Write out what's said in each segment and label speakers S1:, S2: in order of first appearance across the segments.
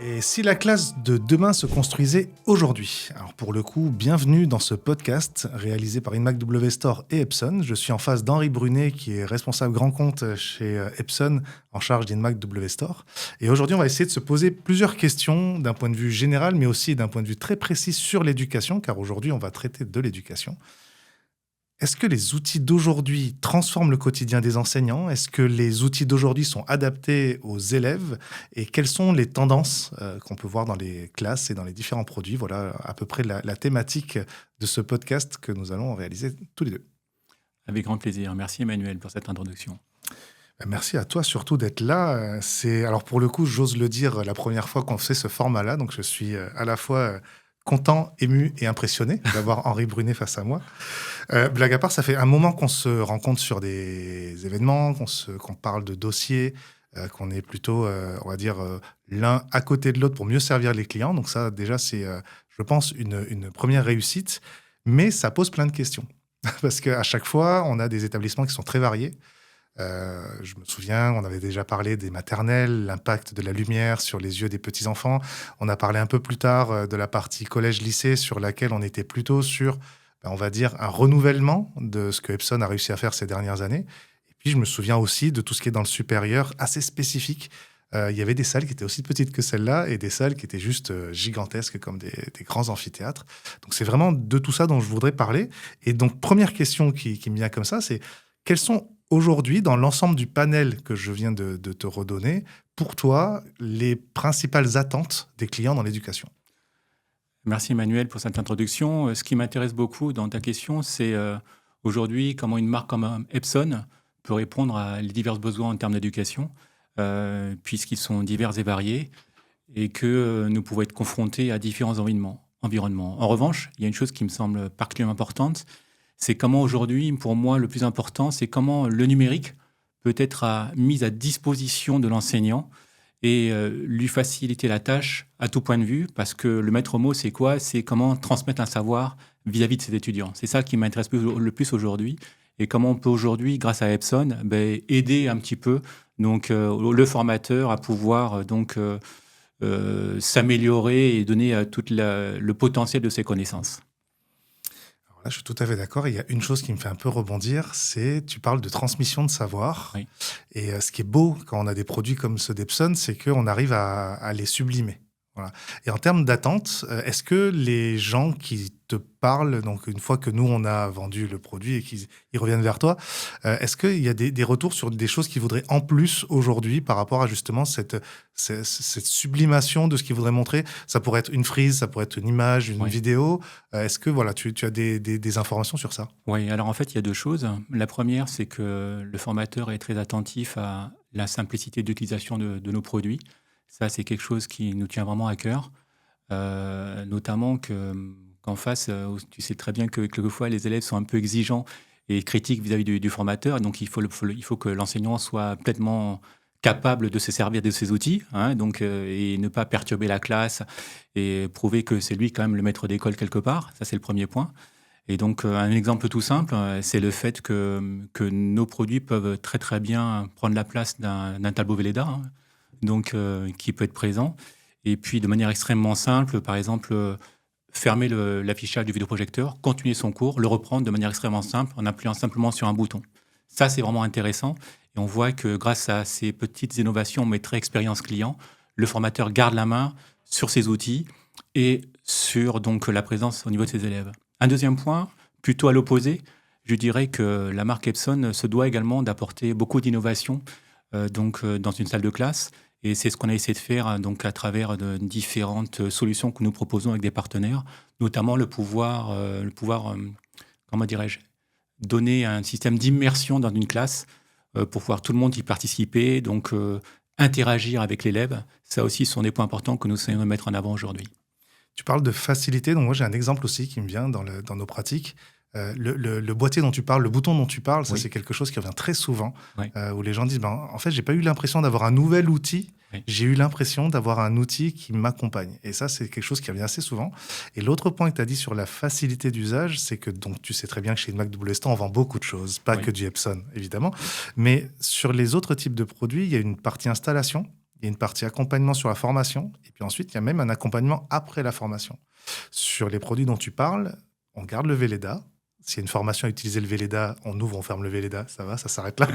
S1: Et si la classe de demain se construisait aujourd'hui? Alors pour le coup, bienvenue dans ce podcast réalisé par Inmac W Store et Epson. Je suis en face d'Henri Brunet qui est responsable grand compte chez Epson en charge d'Inmac W Store. Et aujourd'hui, on va essayer de se poser plusieurs questions d'un point de vue général, mais aussi d'un point de vue très précis sur l'éducation, car aujourd'hui, on va traiter de l'éducation. Est-ce que les outils d'aujourd'hui transforment le quotidien des enseignants? Est-ce que les outils d'aujourd'hui sont adaptés aux élèves? Et quelles sont les tendances qu'on peut voir dans les classes et dans les différents produits? Voilà à peu près la thématique de ce podcast que nous allons réaliser tous les deux.
S2: Avec grand plaisir. Merci Emmanuel pour cette introduction.
S1: Merci à toi surtout d'être là. Alors pour le coup, j'ose le dire, la première fois qu'on fait ce format-là, donc je suis à la fois content, ému et impressionné d'avoir Henri Brunet face à moi. Blague à part, ça fait un moment qu'on se rencontre sur des événements, qu'on parle de dossiers, qu'on est plutôt, on va dire, l'un à côté de l'autre pour mieux servir les clients. Donc ça, déjà, c'est, je pense, une première réussite. Mais ça pose plein de questions. Parce qu'à chaque fois, on a des établissements qui sont très variés. Je me souviens, on avait déjà parlé des maternelles, l'impact de la lumière sur les yeux des petits-enfants. On a parlé un peu plus tard de la partie collège-lycée sur laquelle on était plutôt sur, on va dire, un renouvellement de ce que Epson a réussi à faire ces dernières années. Et puis, je me souviens aussi de tout ce qui est dans le supérieur, assez spécifique. Il y avait des salles qui étaient aussi petites que celle-là et des salles qui étaient juste gigantesques comme des grands amphithéâtres. Donc, c'est vraiment de tout ça dont je voudrais parler. Et donc, première question qui me vient comme ça, c'est quelles sont aujourd'hui, dans l'ensemble du panel que je viens de te redonner, pour toi, les principales attentes des clients dans l'éducation?
S2: Merci Emmanuel pour cette introduction. Ce qui m'intéresse beaucoup dans ta question, c'est aujourd'hui comment une marque comme Epson peut répondre à les divers besoins en termes d'éducation, puisqu'ils sont divers et variés, et que nous pouvons être confrontés à différents environnements. En revanche, il y a une chose qui me semble particulièrement importante, c'est comment aujourd'hui, pour moi, le plus important, c'est comment le numérique peut être mis à disposition de l'enseignant et lui faciliter la tâche à tout point de vue, parce que le maître mot, c'est quoi? C'est comment transmettre un savoir vis-à-vis de ses étudiants. C'est ça qui m'intéresse le plus aujourd'hui, et comment on peut aujourd'hui, grâce à Epson, aider un petit peu donc, le formateur à pouvoir s'améliorer et donner tout le potentiel de ses connaissances.
S1: Là, je suis tout à fait d'accord. Il y a une chose qui me fait un peu rebondir, c'est tu parles de transmission de savoir.
S2: Oui.
S1: Et ce qui est beau quand on a des produits comme ceux d'Epson, c'est qu'on arrive à les sublimer. Voilà. Et en termes d'attente, est-ce que les gens qui te parlent, donc une fois que nous, on a vendu le produit et qu'ils reviennent vers toi, est-ce qu'il y a des retours sur des choses qu'ils voudraient en plus aujourd'hui par rapport à justement cette sublimation de ce qu'ils voudraient montrer? Ça pourrait être une frise, ça pourrait être une image, une
S2: Oui.
S1: vidéo. Est-ce que voilà, tu as des informations sur ça?
S2: Oui, alors en fait, il y a deux choses. La première, c'est que le formateur est très attentif à la simplicité d'utilisation de nos produits. Ça, c'est quelque chose qui nous tient vraiment à cœur. Notamment qu'en face, tu sais très bien que quelquefois, les élèves sont un peu exigeants et critiques vis-à-vis du formateur. Donc, il faut que l'enseignant soit pleinement capable de se servir de ces outils, hein, donc, et ne pas perturber la classe et prouver que c'est lui quand même le maître d'école quelque part. Ça, c'est le premier point. Et donc, un exemple tout simple, c'est le fait que nos produits peuvent très très bien prendre la place d'un tableau Velleda, hein, donc, qui peut être présent. Et puis, de manière extrêmement simple, par exemple, fermer l'affichage du vidéoprojecteur, continuer son cours, le reprendre de manière extrêmement simple en appuyant simplement sur un bouton. Ça, c'est vraiment intéressant. Et on voit que grâce à ces petites innovations, mais très expérience client, le formateur garde la main sur ses outils et sur donc la présence au niveau de ses élèves. Un deuxième point, plutôt à l'opposé, je dirais que la marque Epson se doit également d'apporter beaucoup d'innovation dans une salle de classe. Et c'est ce qu'on a essayé de faire donc, à travers de différentes solutions que nous proposons avec des partenaires, notamment le pouvoir comment dirais-je, donner un système d'immersion dans une classe pour pouvoir tout le monde y participer, donc interagir avec l'élève. Ça aussi, ce sont des points importants que nous essayons de mettre en avant aujourd'hui.
S1: Tu parles de facilité, donc moi j'ai un exemple aussi qui me vient dans nos pratiques. Le boîtier dont tu parles, le bouton dont tu parles, ça
S2: Oui.
S1: c'est quelque chose qui revient très souvent,
S2: Oui.
S1: où les gens disent, en fait j'ai pas eu l'impression d'avoir un nouvel outil,
S2: Oui.
S1: j'ai eu l'impression d'avoir un outil qui m'accompagne. Et ça c'est quelque chose qui revient assez souvent. Et l'autre point que tu as dit sur la facilité d'usage, c'est que donc, tu sais très bien que chez Inmac W Store, on vend beaucoup de choses, pas
S2: Oui.
S1: que du Epson évidemment, mais sur les autres types de produits, il y a une partie installation. il y a une partie accompagnement sur la formation, et puis ensuite, il y a même un accompagnement après la formation. Sur les produits dont tu parles, on garde le Velleda. S'il y a une formation à utiliser le Velleda, on ouvre, on ferme le Velleda, ça va, ça s'arrête là.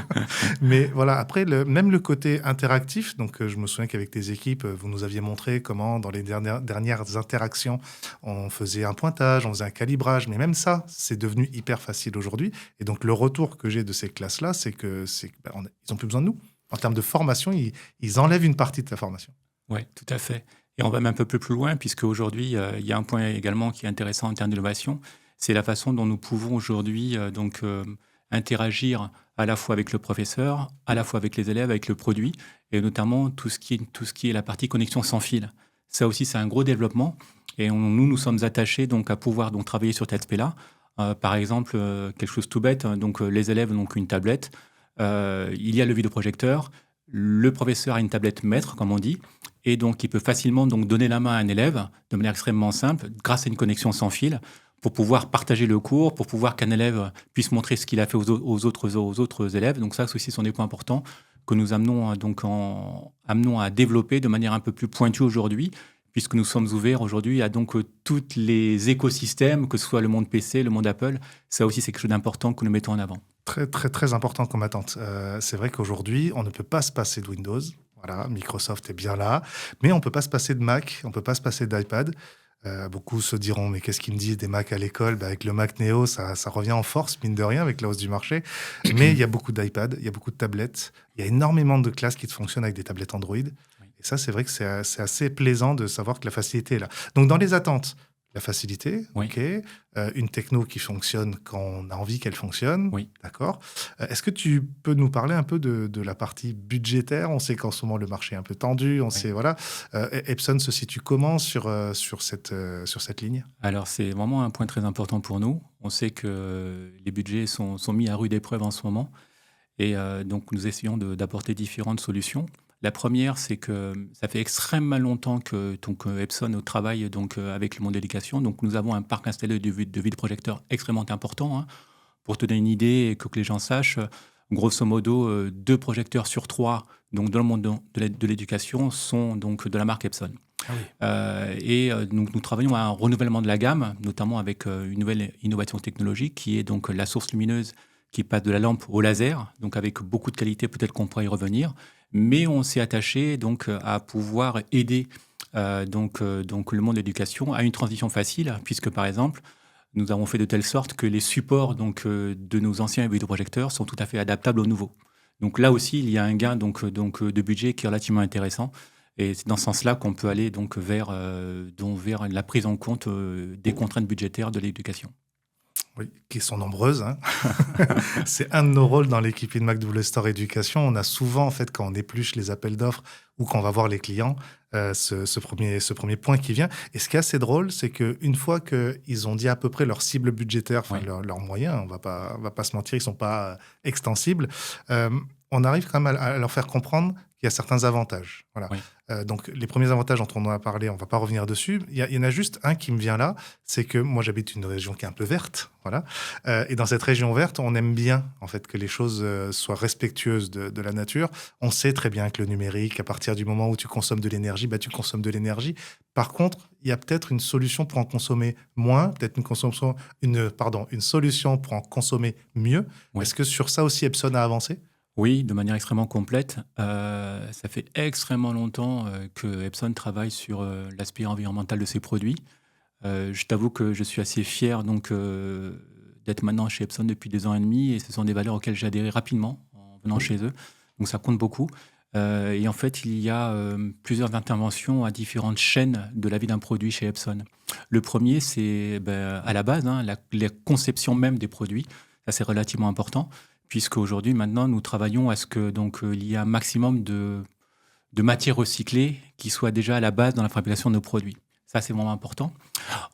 S1: Mais voilà, après, même le côté interactif, donc je me souviens qu'avec tes équipes, vous nous aviez montré comment, dans les dernières interactions, on faisait un pointage, on faisait un calibrage, mais même ça, c'est devenu hyper facile aujourd'hui. Et donc, le retour que j'ai de ces classes-là, c'est que ils n'ont plus besoin de nous. En termes de formation, ils enlèvent une partie de la formation.
S2: Oui, tout à fait. Et on va même un peu plus loin, puisque aujourd'hui, il y a un point également qui est intéressant en termes d'innovation, c'est la façon dont nous pouvons aujourd'hui interagir à la fois avec le professeur, à la fois avec les élèves, avec le produit, et notamment tout ce qui est la partie connexion sans fil. Ça aussi, c'est un gros développement, et nous sommes attachés donc à pouvoir donc travailler sur cet aspect-là. Par exemple, quelque chose tout bête, donc les élèves ont donc une tablette, il y a le vidéoprojecteur, le professeur a une tablette maître, comme on dit, et donc il peut facilement donc donner la main à un élève de manière extrêmement simple, grâce à une connexion sans fil, pour pouvoir partager le cours, pour pouvoir qu'un élève puisse montrer ce qu'il a fait aux autres élèves. Donc ça, ceci sont des points importants que nous amenons à développer de manière un peu plus pointue aujourd'hui, puisque nous sommes ouverts aujourd'hui à donc tous les écosystèmes, que ce soit le monde PC, le monde Apple. Ça aussi, c'est quelque chose d'important que nous mettons en avant.
S1: Très, très, très important comme attente. C'est vrai qu'aujourd'hui, on ne peut pas se passer de Windows. Voilà, Microsoft est bien là. Mais on ne peut pas se passer de Mac, on ne peut pas se passer d'iPad. Beaucoup se diront, mais qu'est-ce qu'ils me disent des Mac à l'école? Avec le Mac Neo, ça revient en force, mine de rien, avec la hausse du marché. Mais il y a beaucoup d'iPad, il y a beaucoup de tablettes. Il y a énormément de classes qui fonctionnent avec des tablettes Android. Et ça, c'est vrai que c'est assez plaisant de savoir que la facilité est là. Donc, dans les attentes, la facilité,
S2: Oui.
S1: OK. Une techno qui fonctionne quand on a envie qu'elle fonctionne,
S2: Oui.
S1: d'accord. Est-ce que tu peux nous parler un peu de la partie budgétaire? On sait qu'en ce moment, le marché est un peu tendu. On sait, voilà. Epson se situe comment sur cette ligne?
S2: Alors, c'est vraiment un point très important pour nous. On sait que les budgets sont mis à rude épreuve en ce moment. Et donc, nous essayons d'apporter différentes solutions. La première, c'est que ça fait extrêmement longtemps que Epson travaille avec le monde de l'éducation. Donc, nous avons un parc installé de vidéoprojecteurs extrêmement important. Hein. Pour te donner une idée et que les gens sachent, grosso modo, 2 projecteurs sur 3 donc, dans le monde de l'éducation sont donc de la marque Epson.
S1: Ah oui.
S2: Nous travaillons à un renouvellement de la gamme, notamment avec une nouvelle innovation technologique qui est donc la source lumineuse qui passe de la lampe au laser, donc avec beaucoup de qualité, peut-être qu'on pourra y revenir. Mais on s'est attaché donc à pouvoir aider le monde de l'éducation à une transition facile, puisque par exemple, nous avons fait de telle sorte que les supports de nos anciens vidéoprojecteurs sont tout à fait adaptables aux nouveaux. Donc là aussi, il y a un gain de budget qui est relativement intéressant. Et c'est dans ce sens-là qu'on peut aller vers la prise en compte des contraintes budgétaires de l'éducation.
S1: Oui, qui sont nombreuses. Hein. C'est un de nos rôles dans l'équipe InMac Double Store Éducation. On a souvent, en fait, quand on épluche les appels d'offres ou quand on va voir les clients, ce premier point qui vient. Et ce qui est assez drôle, c'est qu'une fois qu'ils ont dit à peu près leur cible budgétaire,
S2: Oui.
S1: leurs moyens, on va pas se mentir, ils ne sont pas extensibles, on arrive quand même à leur faire comprendre qu'il y a certains avantages. Voilà.
S2: Oui.
S1: Donc, les premiers avantages dont on en a parlé, on ne va pas revenir dessus. Il y en a juste un qui me vient là, c'est que moi, j'habite une région qui est un peu verte. Voilà. Et dans cette région verte, on aime bien en fait, que les choses soient respectueuses de la nature. On sait très bien que le numérique, à partir du moment où tu consommes de l'énergie, tu consommes de l'énergie. Par contre, il y a peut-être une solution pour en consommer moins, peut-être une solution pour en consommer mieux.
S2: Oui.
S1: Est-ce que sur ça aussi, Epson a avancé ?
S2: Oui, de manière extrêmement complète. Ça fait extrêmement longtemps que Epson travaille sur l'aspect environnemental de ses produits. Je t'avoue que je suis assez fier d'être maintenant chez Epson depuis 2 ans et demi, et ce sont des valeurs auxquelles j'ai adhéré rapidement en venant chez eux. Donc ça compte beaucoup. Et en fait, il y a plusieurs interventions à différentes chaînes de la vie d'un produit chez Epson. Le premier, c'est à la base, la conception même des produits. Ça, c'est relativement important, puisque aujourd'hui, maintenant, nous travaillons à ce que il y ait un maximum de matières recyclées qui soient déjà à la base dans la fabrication de nos produits. Ça, c'est vraiment important.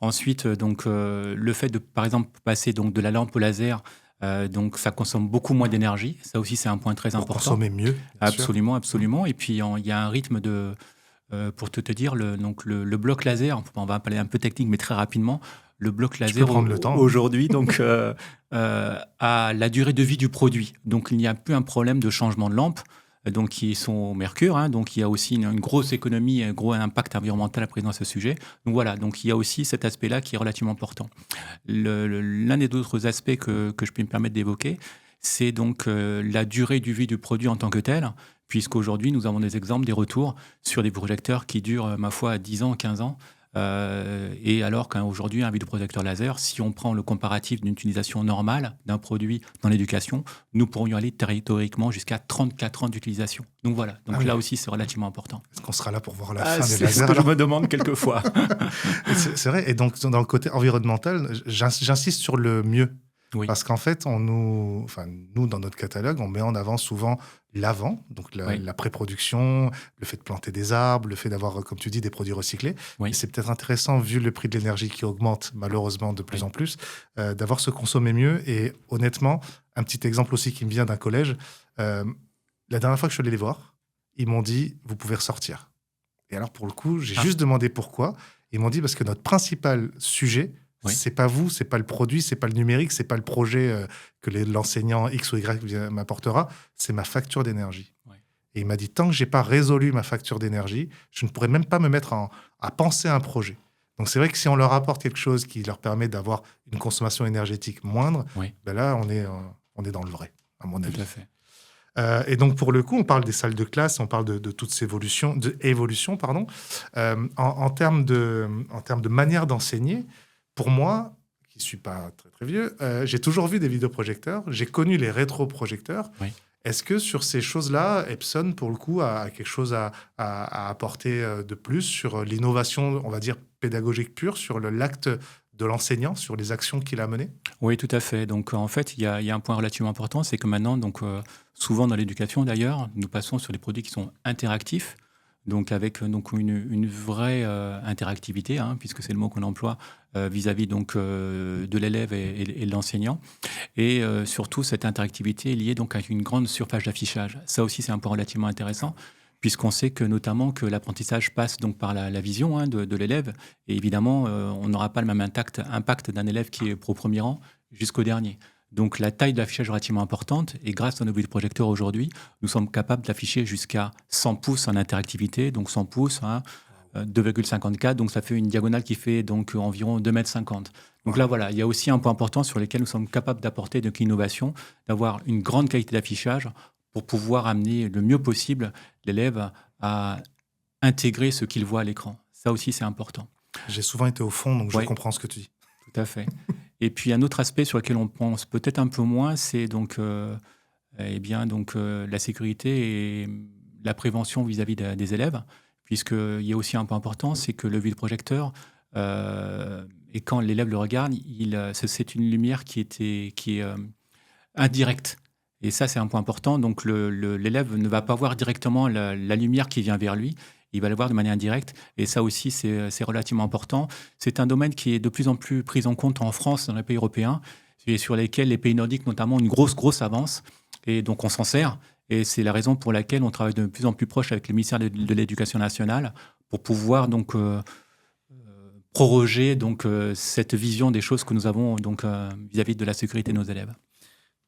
S2: Ensuite, le fait de, par exemple, passer de la lampe au laser, ça consomme beaucoup moins d'énergie. Ça aussi, c'est un point très important.
S1: Pour consommer mieux.
S2: Absolument, absolument. Et puis, il y a un rythme pour te dire, le bloc laser, on va parler un peu technique, mais très rapidement, le bloc laser aujourd'hui a la durée de vie du produit. Donc, il n'y a plus un problème de changement de lampe. donc qui sont au mercure. Hein, donc il y a aussi une grosse économie, un gros impact environnemental à présent à ce sujet. Donc voilà, donc il y a aussi cet aspect-là qui est relativement important. L'un des autres aspects que je peux me permettre d'évoquer, c'est donc la durée du vie du produit en tant que tel, puisqu'aujourd'hui nous avons des exemples, des retours sur des projecteurs qui durent, ma foi, 10 ans, 15 ans. Et alors qu'aujourd'hui, un vidéoprojecteur laser, si on prend le comparatif d'une utilisation normale d'un produit dans l'éducation, nous pourrions aller théoriquement jusqu'à 34 ans d'utilisation. Donc voilà, donc là aussi c'est relativement important.
S1: Est-ce qu'on sera là pour voir la fin des lasers?
S2: C'est ce que je me demande quelquefois.
S1: C'est vrai, et donc dans le côté environnemental, j'insiste sur le mieux. Oui. Parce qu'en fait, nous, dans notre catalogue, on met en avant souvent l'avant, donc la pré-production, le fait de planter des arbres, le fait d'avoir, comme tu dis, des produits recyclés. Oui. Et c'est peut-être intéressant, vu le prix de l'énergie qui augmente malheureusement de plus en plus, d'avoir se consommer mieux. Et honnêtement, un petit exemple aussi qui me vient d'un collège, la dernière fois que je suis allé les voir, ils m'ont dit « vous pouvez ressortir ». Et alors pour le coup, j'ai juste demandé pourquoi. Ils m'ont dit parce que notre principal sujet, c'est pas vous, c'est pas le produit, c'est pas le numérique, c'est pas le projet que l'enseignant X ou Y m'apportera, c'est ma facture d'énergie. Oui. Et il m'a dit, tant que j'ai pas résolu ma facture d'énergie, je ne pourrais même pas me mettre à penser à un projet. Donc c'est vrai que si on leur apporte quelque chose qui leur permet d'avoir une consommation énergétique moindre, ben là on est dans le vrai, à mon avis.
S2: Tout à fait.
S1: Et donc pour le coup, on parle des salles de classe, on parle de toutes ces évolutions, en termes de manière d'enseigner. Pour moi, qui ne suis pas très, très vieux, j'ai toujours vu des vidéoprojecteurs. J'ai connu les rétroprojecteurs. Oui. Est-ce que sur ces choses-là, Epson, pour le coup, a quelque chose à apporter de plus sur l'innovation, on va dire, pédagogique pure, sur l'acte de l'enseignant, sur les actions qu'il a menées?
S2: Oui, tout à fait. Donc, en fait, il y a un point relativement important, c'est que maintenant, souvent dans l'éducation d'ailleurs, nous passons sur des produits qui sont interactifs. Donc avec une vraie interactivité, puisque c'est le mot qu'on emploie vis-à-vis de l'élève et de l'enseignant. Et surtout, cette interactivité est liée donc à une grande surface d'affichage. Ça aussi, c'est un point relativement intéressant, puisqu'on sait que notamment que l'apprentissage passe donc par la vision de l'élève. Et évidemment, on n'aura pas le même impact d'un élève qui est au premier rang jusqu'au dernier. Donc la taille de l'affichage est relativement importante et grâce à nos vidéoprojecteurs aujourd'hui, nous sommes capables d'afficher jusqu'à 100 pouces en interactivité, donc 100 pouces, 2,54, donc ça fait une diagonale qui fait donc environ 2,50 m. Donc là voilà, il y a aussi un point important sur lequel nous sommes capables d'apporter de l'innovation, d'avoir une grande qualité d'affichage pour pouvoir amener le mieux possible l'élève à intégrer ce qu'il voit à l'écran. Ça aussi c'est important.
S1: J'ai souvent été au fond, donc je comprends ce que tu dis.
S2: Tout à fait. Et puis un autre aspect sur lequel on pense peut-être un peu moins, c'est la sécurité et la prévention vis-à-vis des élèves, puisqu'il y a aussi un point important, c'est que le vidéoprojecteur, et quand l'élève le regarde, c'est une lumière qui est indirecte. Et ça, c'est un point important. Donc l'élève ne va pas voir directement la lumière qui vient vers lui. Il va le voir de manière indirecte. Et ça aussi, c'est relativement important. C'est un domaine qui est de plus en plus pris en compte en France, dans les pays européens, et sur lesquels les pays nordiques, notamment, ont une grosse avance. Et donc, on s'en sert. Et c'est la raison pour laquelle on travaille de plus en plus proche avec le ministère de l'Éducation nationale pour pouvoir proroger cette vision des choses que nous avons vis-à-vis de la sécurité de nos élèves.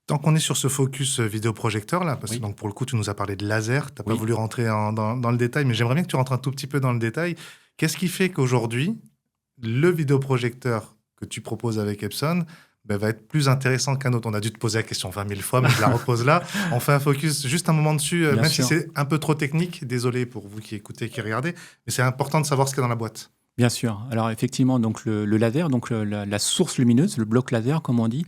S1: Tant qu'on est sur ce focus vidéoprojecteur, là, parce que donc, pour le coup, tu nous as parlé de laser, tu n'as pas voulu rentrer dans le détail, mais j'aimerais bien que tu rentres un tout petit peu dans le détail. Qu'est-ce qui fait qu'aujourd'hui, le vidéoprojecteur que tu proposes avec Epson va être plus intéressant qu'un autre? On a dû te poser la question 20 000 fois, mais je la repose là. On fait un focus juste un moment dessus, même si c'est un peu trop technique. Désolé pour vous qui écoutez, qui regardez, mais c'est important de savoir ce qu'il y a dans la boîte.
S2: Bien sûr. Alors effectivement, donc le laser, donc la source lumineuse, le bloc laser, comme on dit,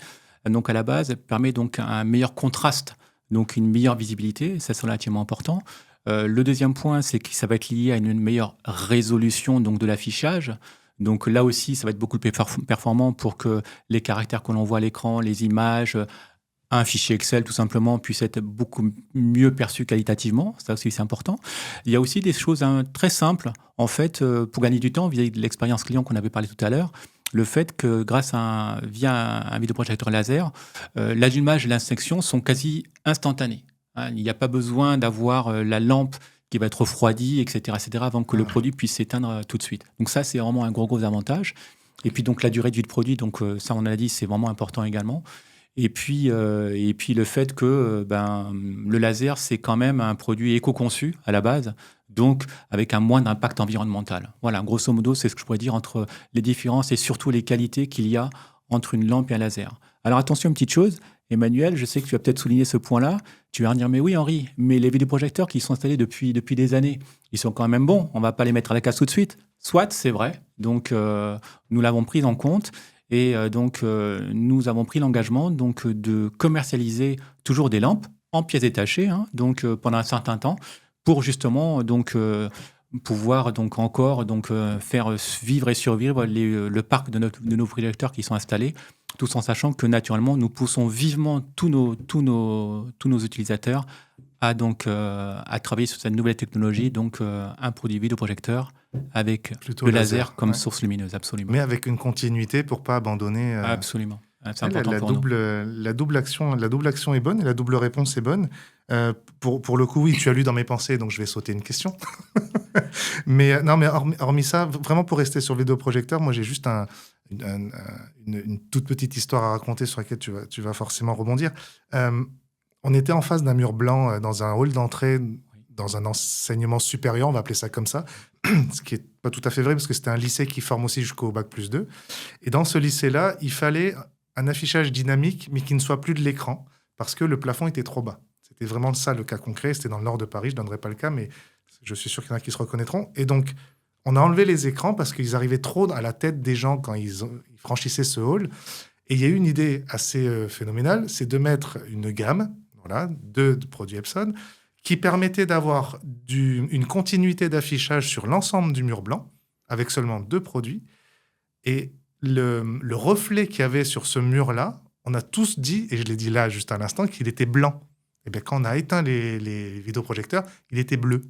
S2: donc à la base, permet donc un meilleur contraste, donc une meilleure visibilité, ça c'est relativement important. Le deuxième point, c'est que ça va être lié à une meilleure résolution donc de l'affichage. Donc là aussi, ça va être beaucoup plus performant pour que les caractères que l'on voit à l'écran, les images, un fichier Excel tout simplement, puissent être beaucoup mieux perçus qualitativement. Ça aussi, c'est important. Il y a aussi des choses très simples, en fait, pour gagner du temps vis-à-vis de l'expérience client qu'on avait parlé tout à l'heure. Le fait que via un vidéoprojecteur laser, l'allumage et l'inspection sont quasi instantanés. Il n'y a pas besoin d'avoir la lampe qui va être refroidie, etc., avant que le produit puisse s'éteindre tout de suite. Donc ça, c'est vraiment un gros avantage. Et puis donc la durée de vie de produit, donc ça on a dit, c'est vraiment important également. Et puis le fait que le laser, c'est quand même un produit éco-conçu à la base, donc avec un moindre impact environnemental. Voilà, grosso modo, c'est ce que je pourrais dire entre les différences et surtout les qualités qu'il y a entre une lampe et un laser. Alors attention, une petite chose, Emmanuel, je sais que tu vas peut-être souligner ce point-là. Tu vas me dire, mais oui, Henri, mais les vidéoprojecteurs qui sont installés depuis des années, ils sont quand même bons. On ne va pas les mettre à la casse tout de suite. Soit, c'est vrai. Donc, nous l'avons pris en compte. Et nous avons pris l'engagement de commercialiser toujours des lampes en pièces détachées, hein, pendant un certain temps, pour justement pouvoir encore faire vivre et survivre le parc de nos projecteurs qui sont installés, tout en sachant que naturellement nous poussons vivement tous nos utilisateurs à travailler sur cette nouvelle technologie, un produit vidéoprojecteur avec
S1: Plutôt
S2: le laser comme
S1: ouais.
S2: source lumineuse, absolument.
S1: Mais avec une continuité pour pas abandonner.
S2: Absolument. C'est important pour nous.
S1: La double action est bonne et la double réponse est bonne. Pour le coup, oui, tu as lu dans mes pensées, donc je vais sauter une question. Mais non, mais hormis ça, vraiment pour rester sur le vidéoprojecteur, moi j'ai juste une toute petite histoire à raconter sur laquelle tu vas forcément rebondir. On était en face d'un mur blanc dans un hall d'entrée, dans un enseignement supérieur, on va appeler ça comme ça, ce qui n'est pas tout à fait vrai parce que c'était un lycée qui forme aussi jusqu'au Bac+2. Et dans ce lycée-là, il fallait un affichage dynamique, mais qui ne soit plus de l'écran, parce que le plafond était trop bas. C'était vraiment ça le cas concret, c'était dans le nord de Paris, je ne donnerai pas le cas, mais je suis sûr qu'il y en a qui se reconnaîtront. Et donc, on a enlevé les écrans parce qu'ils arrivaient trop à la tête des gens quand ils franchissaient ce hall. Et il y a eu une idée assez phénoménale, c'est de mettre une gamme, voilà, de produits Epson, qui permettait d'avoir une continuité d'affichage sur l'ensemble du mur blanc, avec seulement 2 produits. Et le reflet qu'il y avait sur ce mur-là, on a tous dit, et je l'ai dit là juste à l'instant, qu'il était blanc. Et bien quand on a éteint les vidéoprojecteurs, il était bleu.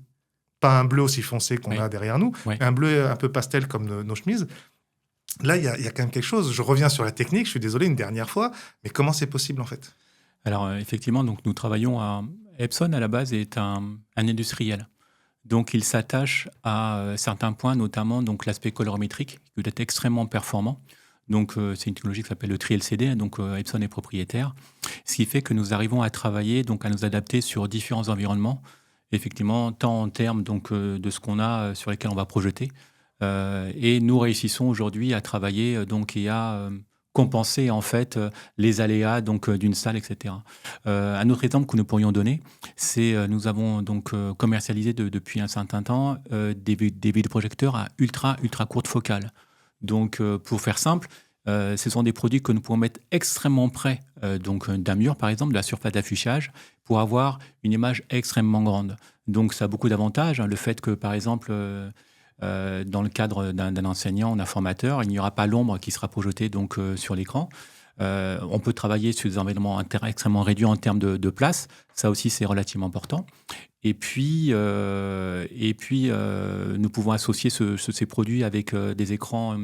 S1: Pas un bleu aussi foncé qu'on a derrière nous, mais un bleu un peu pastel comme nos chemises. Là, il y a quand même quelque chose. Je reviens sur la technique, je suis désolé une dernière fois, mais comment c'est possible en fait ?
S2: Alors effectivement, nous travaillons à... Epson à la base est un industriel. Donc il s'attache à certains points, notamment l'aspect colorimétrique, qui peut être extrêmement performant. Donc c'est une technologie qui s'appelle le tri-LCD, donc Epson est propriétaire. Ce qui fait que nous arrivons à travailler, à nous adapter sur différents environnements, effectivement, tant en termes de ce qu'on a sur lesquels on va projeter. Et nous réussissons aujourd'hui à travailler et à compenser en fait les aléas d'une salle, etc. Un autre exemple que nous pourrions donner, c'est nous avons commercialisé depuis un certain temps des vidéoprojecteurs à ultra courte focale. Donc pour faire simple, ce sont des produits que nous pouvons mettre extrêmement près d'un mur, par exemple, de la surface d'affichage, pour avoir une image extrêmement grande. Donc ça a beaucoup d'avantages. Le fait que, par exemple, dans le cadre d'un enseignant, d'un formateur, il n'y aura pas l'ombre qui sera projetée sur l'écran. On peut travailler sur des environnements extrêmement réduits en termes de place. Ça aussi, c'est relativement important. Et puis nous pouvons associer ces produits avec des écrans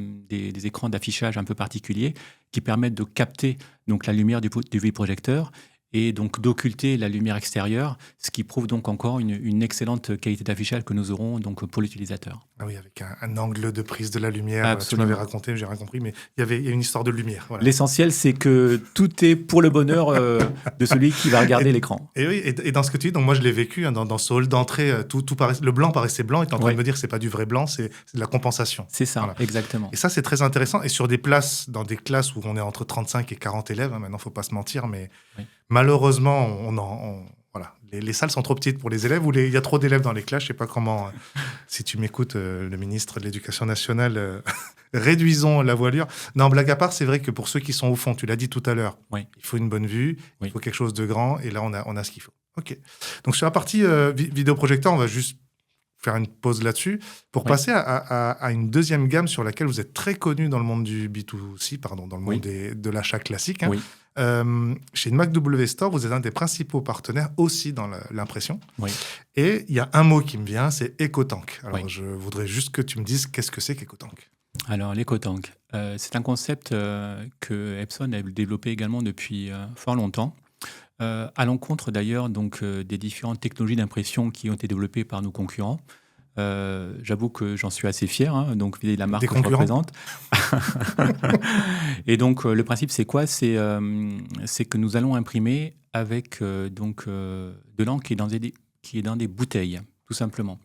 S2: d'affichage un peu particuliers qui permettent de capter la lumière du vidéoprojecteur et donc d'occulter la lumière extérieure, ce qui prouve donc encore une excellente qualité d'affichage que nous aurons pour l'utilisateur.
S1: Ah oui, avec un angle de prise de la lumière.
S2: Absolument.
S1: Tu m'avais raconté, j'ai rien compris, mais il y a une histoire de lumière. Voilà.
S2: L'essentiel, c'est que tout est pour le bonheur de celui qui va regarder l'écran.
S1: Et oui, et dans ce que tu dis, donc moi je l'ai vécu dans ce hall d'entrée, le blanc paraissait blanc, et tu es en train de me dire que c'est pas du vrai blanc, c'est de la compensation.
S2: C'est ça, voilà. Exactement.
S1: Et ça, c'est très intéressant. Et sur dans des classes où on est entre 35 et 40 élèves, maintenant, il ne faut pas se mentir, mais malheureusement, voilà, les salles sont trop petites pour les élèves, ou il y a trop d'élèves dans les classes. Je ne sais pas comment, si tu m'écoutes, le ministre de l'Éducation nationale, réduisons la voilure. Non, blague à part, c'est vrai que pour ceux qui sont au fond, tu l'as dit tout à l'heure, il faut une bonne vue, il faut quelque chose de grand, et là, on a ce qu'il faut. OK. Donc, sur la partie vidéoprojecteur, on va juste faire une pause là-dessus pour passer à une deuxième gamme sur laquelle vous êtes très connu dans le monde du B2C, dans le monde de l'achat classique. Hein. Chez Mac W Store, vous êtes un des principaux partenaires aussi dans l'impression. Et il y a un mot qui me vient, c'est EcoTank. Alors, je voudrais juste que tu me dises qu'est-ce que c'est qu'EcoTank.
S2: Alors, l'EcoTank, c'est un concept que Epson a développé également depuis fort longtemps, à l'encontre d'ailleurs des différentes technologies d'impression qui ont été développées par nos concurrents. J'avoue que j'en suis assez fier, hein, donc vis-à-vis de la marque
S1: Des
S2: que je
S1: concurrents?
S2: représente. Et donc, le principe, c'est quoi? C'est que nous allons imprimer avec de l'encre qui est dans des bouteilles, tout simplement.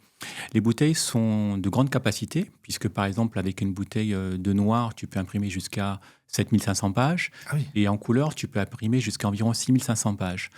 S2: Les bouteilles sont de grande capacité, puisque par exemple, avec une bouteille de noir, tu peux imprimer jusqu'à 7500 pages,
S1: Ah oui.
S2: et en couleur, tu peux imprimer jusqu'à environ 6500 pages.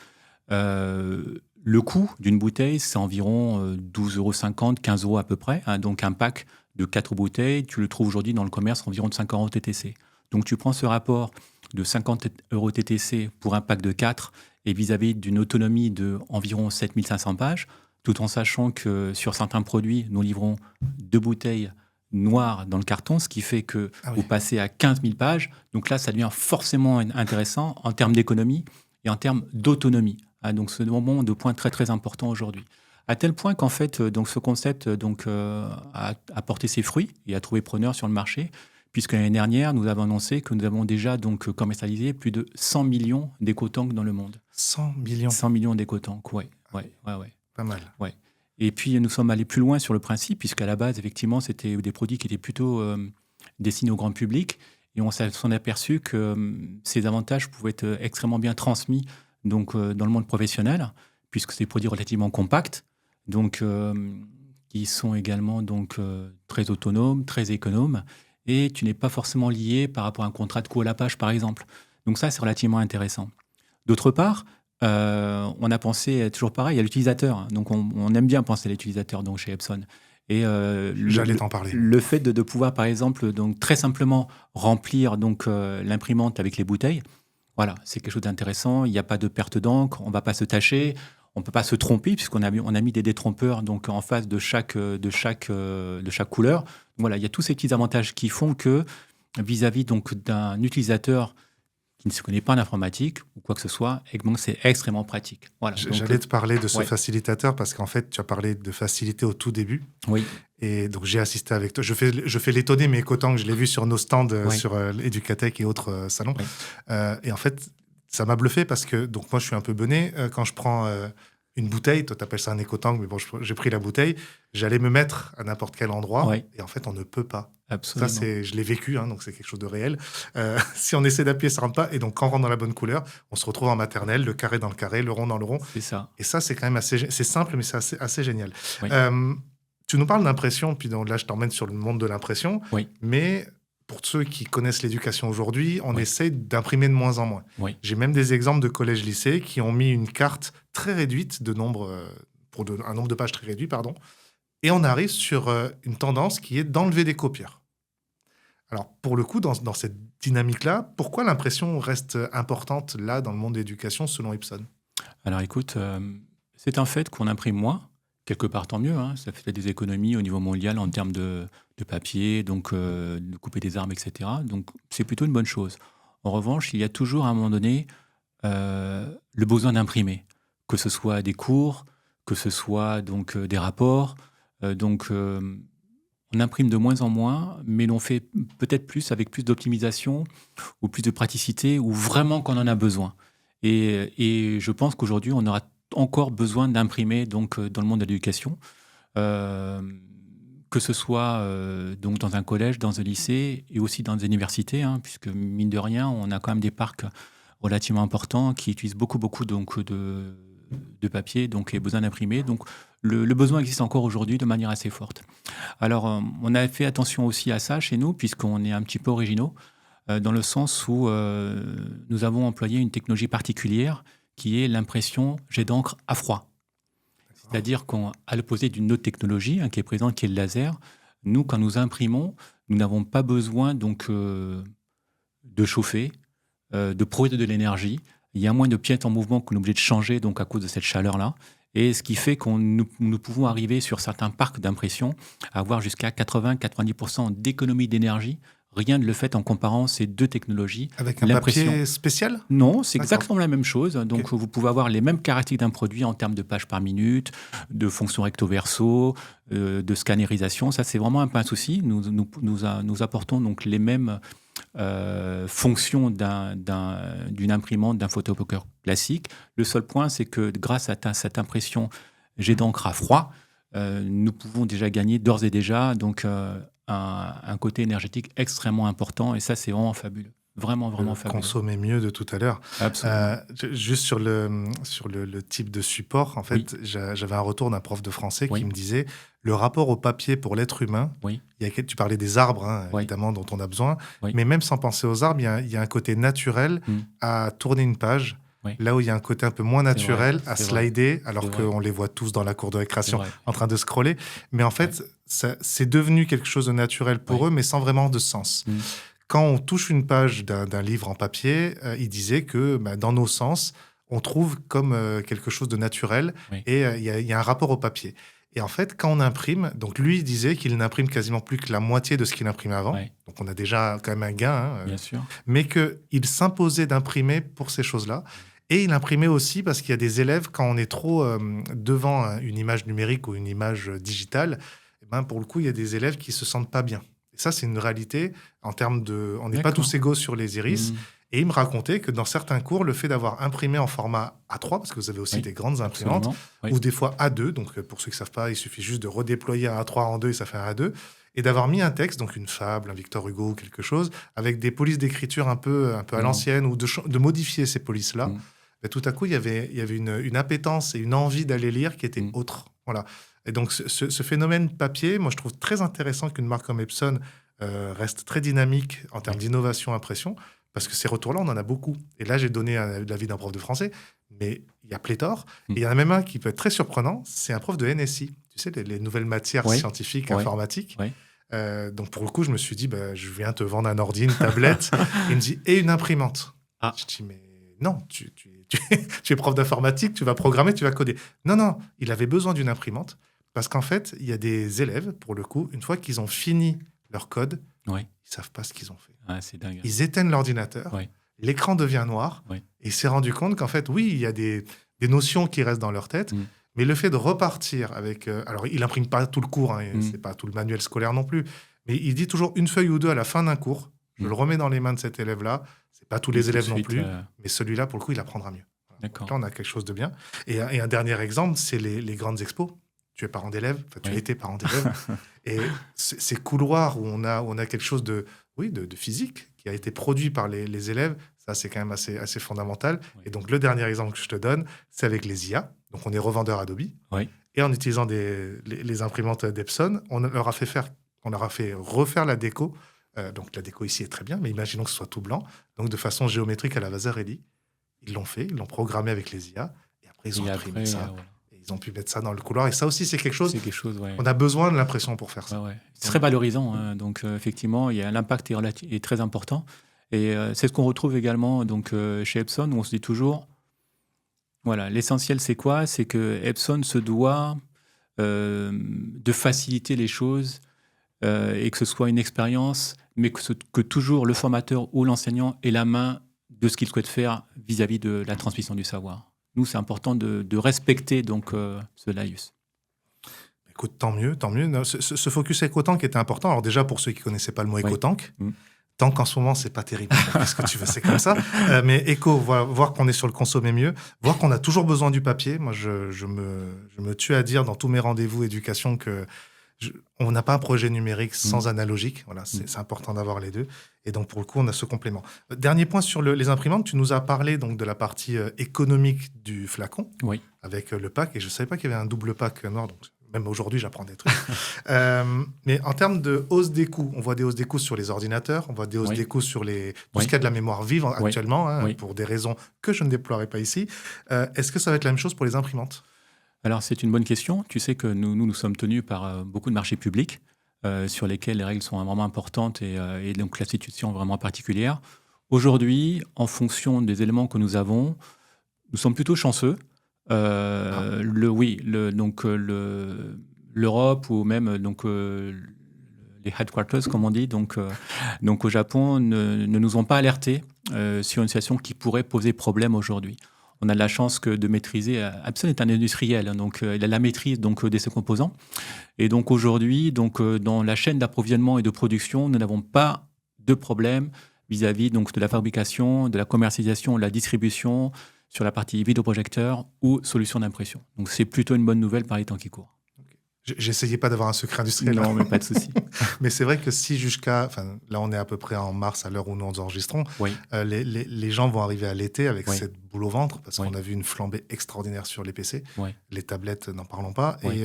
S2: Le coût d'une bouteille, c'est environ 12,50 €, 15 € à peu près, hein. Donc un pack de 4 bouteilles, tu le trouves aujourd'hui dans le commerce environ de 50 € TTC. Donc tu prends ce rapport de 50 € TTC pour un pack de 4 et vis-à-vis d'une autonomie de environ 7500 pages, tout en sachant que sur certains produits, nous livrons 2 bouteilles noires dans le carton, ce qui fait que
S1: Ah oui.
S2: vous passez à 15 000 pages. Donc là, ça devient forcément intéressant en termes d'économie et en termes d'autonomie. Ah, donc ce moment de point très très important aujourd'hui. À tel point qu'en fait, donc ce concept a porté ses fruits et a trouvé preneur sur le marché, puisque l'année dernière, nous avons annoncé que nous avons déjà donc commercialisé plus de 100 millions d'éco-tanks dans le monde.
S1: 100 millions.
S2: 100 millions d'éco-tanks, ouais.
S1: Pas mal.
S2: Ouais. Et puis nous sommes allés plus loin sur le principe, puisqu'à la base, effectivement, c'était des produits qui étaient plutôt destinés au grand public, et on s'en est aperçu que ces avantages pouvaient être extrêmement bien transmis donc, dans le monde professionnel, puisque c'est des produits relativement compacts, donc, qui sont également donc, très autonomes, très économes, et tu n'es pas forcément lié par rapport à un contrat de coût à la page, par exemple. Donc ça, c'est relativement intéressant. D'autre part, on a pensé toujours pareil à l'utilisateur. Donc on aime bien penser à l'utilisateur donc chez Epson. Et
S1: J'allais t'en parler.
S2: le fait de pouvoir, par exemple, donc très simplement remplir donc l'imprimante avec les bouteilles, voilà, c'est quelque chose d'intéressant. Il n'y a pas de perte d'encre, on ne va pas se tâcher, on ne peut pas se tromper puisqu'on a mis des détrompeurs donc en face de chaque couleur. Donc, voilà, il y a tous ces petits avantages qui font que vis-à-vis donc d'un utilisateur qui ne se connaît pas en informatique ou quoi que ce soit, Egmont, c'est extrêmement pratique. Voilà. Donc,
S1: J'allais te parler de ce
S2: ouais.
S1: facilitateur parce qu'en fait, tu as parlé de facilité au tout début.
S2: Oui,
S1: Et donc, j'ai assisté avec toi. Je fais l'étonné, mais qu'autant que je l'ai vu sur nos stands
S2: Oui.
S1: sur Educatech et autres salons.
S2: Oui.
S1: Et en fait, ça m'a bluffé parce que, donc moi, je suis un peu bené. Quand je prends une bouteille, toi, tu appelles ça un éco-tank, mais bon, j'ai pris la bouteille, j'allais me mettre à n'importe quel endroit.
S2: Oui.
S1: Et en fait, on ne peut pas.
S2: Absolument.
S1: Ça, je l'ai vécu, hein, donc c'est quelque chose de réel. Si on essaie d'appuyer, ça ne rentre pas. Et donc, quand on rentre dans la bonne couleur, on se retrouve en maternelle, le carré dans le carré, le rond dans le rond.
S2: C'est ça.
S1: Et ça, c'est quand même c'est simple, mais c'est assez génial.
S2: Oui.
S1: Tu nous parles d'impression, puis donc là, je t'emmène sur le monde de l'impression.
S2: Oui.
S1: Mais pour ceux qui connaissent l'éducation aujourd'hui, on
S2: Oui.
S1: essaie d'imprimer de moins en moins.
S2: Oui.
S1: J'ai même des exemples de collèges-lycées qui ont mis une carte très réduite de nombre, un nombre de pages très réduit, pardon. Et on arrive sur une tendance qui est d'enlever des copieurs. Alors, pour le coup, dans cette dynamique-là, pourquoi l'impression reste importante là dans le monde de l'éducation selon Epson?
S2: Alors écoute, c'est un fait qu'on imprime moins. Quelque part, tant mieux, hein. Ça fait des économies au niveau mondial en termes de papier, donc de couper des arbres, etc. Donc c'est plutôt une bonne chose. En revanche, il y a toujours à un moment donné le besoin d'imprimer, que ce soit des cours, que ce soit donc des rapports. On imprime de moins en moins, mais l'on fait peut-être plus avec plus d'optimisation ou plus de praticité, ou vraiment qu'on en a besoin. Et je pense qu'aujourd'hui, on aura encore besoin d'imprimer donc dans le monde de l'éducation, que ce soit donc dans un collège, dans un lycée et aussi dans des universités, hein, puisque mine de rien, on a quand même des parcs relativement importants qui utilisent beaucoup donc de papier, donc et besoin d'imprimer. Donc le besoin existe encore aujourd'hui de manière assez forte. Alors on a fait attention aussi à ça chez nous, puisqu'on est un petit peu originaux, dans le sens où nous avons employé une technologie particulière qui est l'impression jet d'encre à froid. C'est-à-dire qu'à l'opposé d'une autre technologie qui est présente, qui est le laser, nous, quand nous imprimons, nous n'avons pas besoin donc de chauffer, de produire de l'énergie. Il y a moins de pièces en mouvement qu'on est obligé de changer donc à cause de cette chaleur-là. Et ce qui fait que nous pouvons arriver sur certains parcs d'impression à avoir jusqu'à 80-90% d'économie d'énergie. Rien de le fait en comparant ces deux technologies.
S1: Avec un papier spécial?
S2: Non, c'est exactement la même chose. Donc, vous pouvez avoir les mêmes caractéristiques d'un produit en termes de pages par minute, de fonction recto-verso, de scannerisation. Ça, c'est vraiment pas un souci. Nous apportons donc les mêmes fonctions d'une imprimante, d'un photocopieur classique. Le seul point, c'est que grâce à cette impression jet d'encre à froid, nous pouvons déjà gagner d'ores et déjà donc, un côté énergétique extrêmement important. Et ça, c'est vraiment fabuleux. Vraiment, vraiment fabuleux.
S1: Consommer mieux de tout à l'heure.
S2: Absolument.
S1: Juste sur le type de support, en fait, j'avais un retour d'un prof de français qui me disait le rapport au papier pour l'être humain. Tu parlais des arbres, évidemment, dont on a besoin. Mais même sans penser aux arbres, il y a un côté naturel à tourner une page. Là où il y a un côté un peu moins naturel à slider, alors qu'on les voit tous dans la cour de récréation en train de scroller. Mais en fait, c'est devenu quelque chose de naturel pour eux, mais sans vraiment de sens. Quand on touche une page d'un livre en papier, il disait que dans nos sens, on trouve comme quelque chose de naturel et il y a un rapport au papier. Et en fait, quand on imprime, donc lui, il disait qu'il n'imprime quasiment plus que la moitié de ce qu'il imprimait avant. Donc on a déjà quand même un gain.
S2: Bien sûr.
S1: Mais qu'il s'imposait d'imprimer pour ces choses-là. Et il imprimait aussi parce qu'il y a des élèves, quand on est trop devant une image numérique ou une image digitale, pour le coup, il y a des élèves qui ne se sentent pas bien. Et ça, c'est une réalité en termes de... On n'est pas tous égaux sur les iris. Et il me racontait que dans certains cours, le fait d'avoir imprimé en format A3, parce que vous avez aussi des grandes imprimantes, ou des fois A2, donc pour ceux qui ne savent pas, il suffit juste de redéployer un A3 en 2 et ça fait un A2, et d'avoir mis un texte, donc une fable, un Victor Hugo ou quelque chose, avec des polices d'écriture un peu à l'ancienne, ou de modifier ces polices-là. Tout à coup, il y avait une appétence et une envie d'aller lire qui était autre. Voilà. Et donc, ce phénomène papier, moi, je trouve très intéressant qu'une marque comme Epson reste très dynamique en termes d'innovation, impression, parce que ces retours-là, on en a beaucoup. Et là, j'ai donné l'avis d'un prof de français, mais il y a pléthore. Et il y en a même un qui peut être très surprenant, c'est un prof de NSI. Tu sais, les nouvelles matières scientifiques, informatiques. Donc, pour le coup, je me suis dit, je viens te vendre un ordi, une tablette. Il me dit, et une imprimante. Je dis, mais non, tu es prof d'informatique, tu vas programmer, tu vas coder. Non, il avait besoin d'une imprimante parce qu'en fait, il y a des élèves, pour le coup, une fois qu'ils ont fini leur code, ils ne savent pas ce qu'ils ont fait.
S2: C'est dingue.
S1: Ils éteignent l'ordinateur, l'écran devient noir, et il s'est rendu compte qu'en fait, oui, il y a des notions qui restent dans leur tête, mais le fait de repartir avec... alors, il n'imprime pas tout le cours, ce n'est pas tout le manuel scolaire non plus, mais il dit toujours une feuille ou deux à la fin d'un cours, je le remets dans les mains de cet élève-là, ce n'est pas tous les élèves non plus, mais celui-là, pour le coup, il apprendra mieux. Donc là, on a quelque chose de bien. Et un dernier exemple, c'est les grandes expos. Tu es parent d'élèves, tu as été parent d'élèves. Et ces couloirs où on a quelque chose de physique qui a été produit par les élèves, ça, c'est quand même assez fondamental. Et donc, le dernier exemple que je te donne, c'est avec les IA. Donc, on est revendeur Adobe. Et en utilisant les imprimantes d'Epson, on leur a fait refaire la déco. Donc, la déco ici est très bien, mais imaginons que ce soit tout blanc. Donc, de façon géométrique à la Vasarely. Ils l'ont fait, ils l'ont programmé avec les IA. Et après, ils ont imprimé ça. Ils ont pu mettre ça dans le couloir. Et ça aussi, c'est quelque chose on a besoin de l'impression pour faire ça.
S2: C'est très valorisant. Donc, effectivement, l'impact est très important. Et c'est ce qu'on retrouve également donc, chez Epson, où on se dit toujours, voilà, l'essentiel, c'est quoi ? C'est que Epson se doit de faciliter les choses et que ce soit une expérience, mais que toujours le formateur ou l'enseignant ait la main de ce qu'il souhaite faire vis-à-vis de la transmission du savoir. Nous, c'est important de respecter donc ce laïus.
S1: Écoute, tant mieux. Non, ce focus éco-tank était important. Alors déjà, pour ceux qui ne connaissaient pas le mot éco-tank, tank en ce moment, c'est pas terrible. Qu'est-ce que tu veux, c'est comme ça. Mais éco, voir qu'on est sur le consommer mieux, voir qu'on a toujours besoin du papier. Moi, je me tue à dire dans tous mes rendez-vous éducation que on n'a pas un projet numérique sans analogique. Voilà, c'est important d'avoir les deux. Et donc, pour le coup, on a ce complément. Dernier point sur les imprimantes. Tu nous as parlé donc, de la partie économique du flacon avec le pack. Et je ne savais pas qu'il y avait un double pack noir. Donc, même aujourd'hui, j'apprends des trucs. Mais en termes de hausse des coûts, on voit des hausses des coûts sur les ordinateurs. On voit des hausses des coûts sur tout ce qui a de la mémoire vive actuellement, pour des raisons que je ne déploierai pas ici. Est-ce que ça va être la même chose pour les imprimantes ?
S2: Alors, c'est une bonne question. Tu sais que nous sommes tenus par beaucoup de marchés publics sur lesquels les règles sont vraiment importantes et donc la situation est vraiment particulière. Aujourd'hui, en fonction des éléments que nous avons, nous sommes plutôt chanceux. L'Europe ou même les headquarters, comme on dit, donc au Japon, ne nous ont pas alertés sur une situation qui pourrait poser problème aujourd'hui. On a de la chance de maîtriser. Epson est un industriel, donc il a la maîtrise de ses composants. Et donc aujourd'hui, dans la chaîne d'approvisionnement et de production, nous n'avons pas de problème vis-à-vis de la fabrication, de la commercialisation, de la distribution sur la partie vidéoprojecteur ou solution d'impression. Donc c'est plutôt une bonne nouvelle par les temps qui courent.
S1: J'essayais pas d'avoir un secret industriel.
S2: Non, mais pas de souci.
S1: Mais c'est vrai que si enfin, là, on est à peu près en mars, à l'heure où nous enregistrons,
S2: Oui,
S1: les gens vont arriver à l'été avec
S2: oui,
S1: cette boule au ventre, parce
S2: oui,
S1: qu'on a vu une flambée extraordinaire sur les PC.
S2: oui,
S1: Les tablettes, n'en parlons pas.
S2: oui,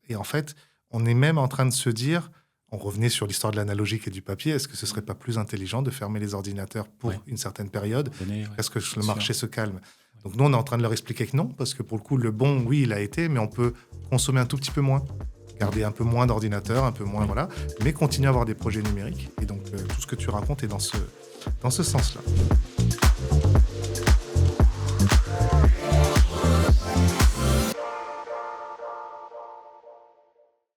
S1: Et en fait, on est même en train de se dire, on revenait sur l'histoire de l'analogique et du papier, est-ce que ce serait pas plus intelligent de fermer les ordinateurs pour
S2: oui.
S1: une certaine période,
S2: Donner, oui,
S1: jusqu'à ce que
S2: bien
S1: le
S2: sûr.
S1: marché se calme?
S2: Oui,
S1: Donc nous, on est en train de leur expliquer que non, parce que pour le coup, le bon, oui, il a été, mais on peut consommer un tout petit peu moins, garder un peu moins d'ordinateurs, un peu moins,
S2: oui.
S1: voilà, mais continuer à avoir des projets numériques. Et donc, tout ce que tu racontes est dans ce sens-là.